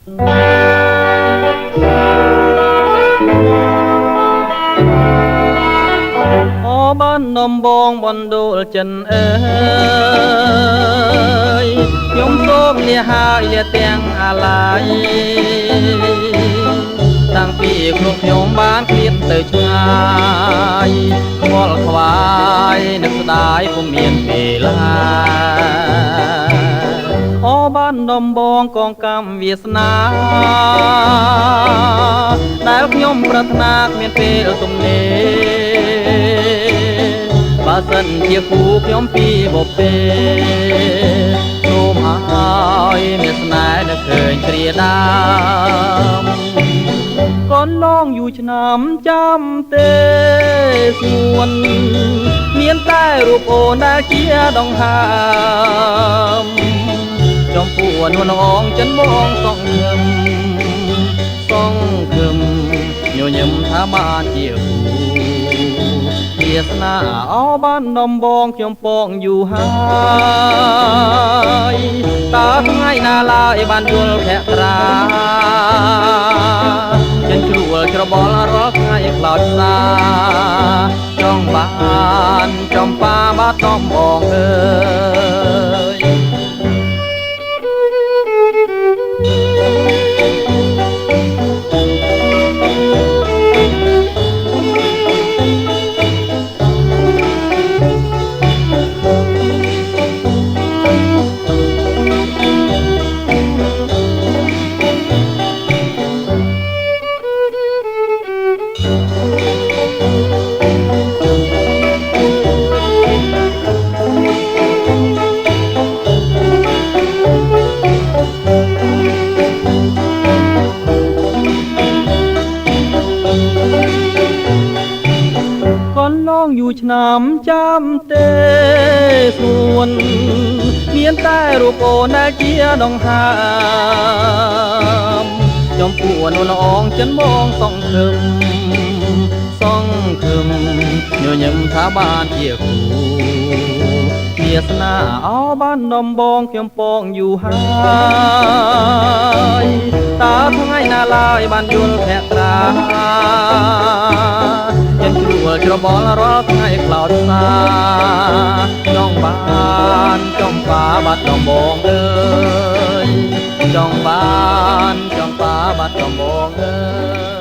អូបាននំបងបណ្ដួលចិនអើយខ្ញុំសូមលាហើយលាទាំងអាឡាយតាំងពីខ្លួនខ្ញុំបានឃ្លាតទៅឆ្ងាយខ្វល់ខ្វាយនឹកស្ដាយពុំមានពេលឡាអូបាននំបងកងកម្មវាសនាដែលខ្ញុំប្រាថ្នាគ្មានពេលទំនេរបើសិនជាគូខ្ញុំពីបពេសូមឲ្យមានស្នេហ៍នឹកឃើញគ្រាដើមកូនឡងយូរឆ្នាំចាំទេសួនមានតែរូបអូនដែលជាដង្ហើមចំពោះនួនអងចិនបងសងខឹមញញឹមថាបានជាគូវាសនាអោបាននំបងខ្ញុំពងយូរហើយតើថ្ងៃណាឡើយបានយល់ភក្ត្រាចិនជ្រួលច្របល់រាល់ថ្ងៃខ្លោចសាចង់បានចំបាបាទនំបងអើយយូរឆ្នាំចាំទេសួនមានតែរូបអូនដែលជាដង្ហើមចំពោះនួនអងចិនបងសងខឹមញញឹមថាបានជាគូវាសនាអោបាននំបងខ្ញុំពងយូរហើយតើថ្ងៃណាឡើយបានយល់ភក្ត្រាចិនជ្រួលច្របល់រាល់ថ្ងៃខ្លោចសាចង់បានចំបាបាត់ដំបងអើយចង់បានចំបាបាត់ដំបងអើយ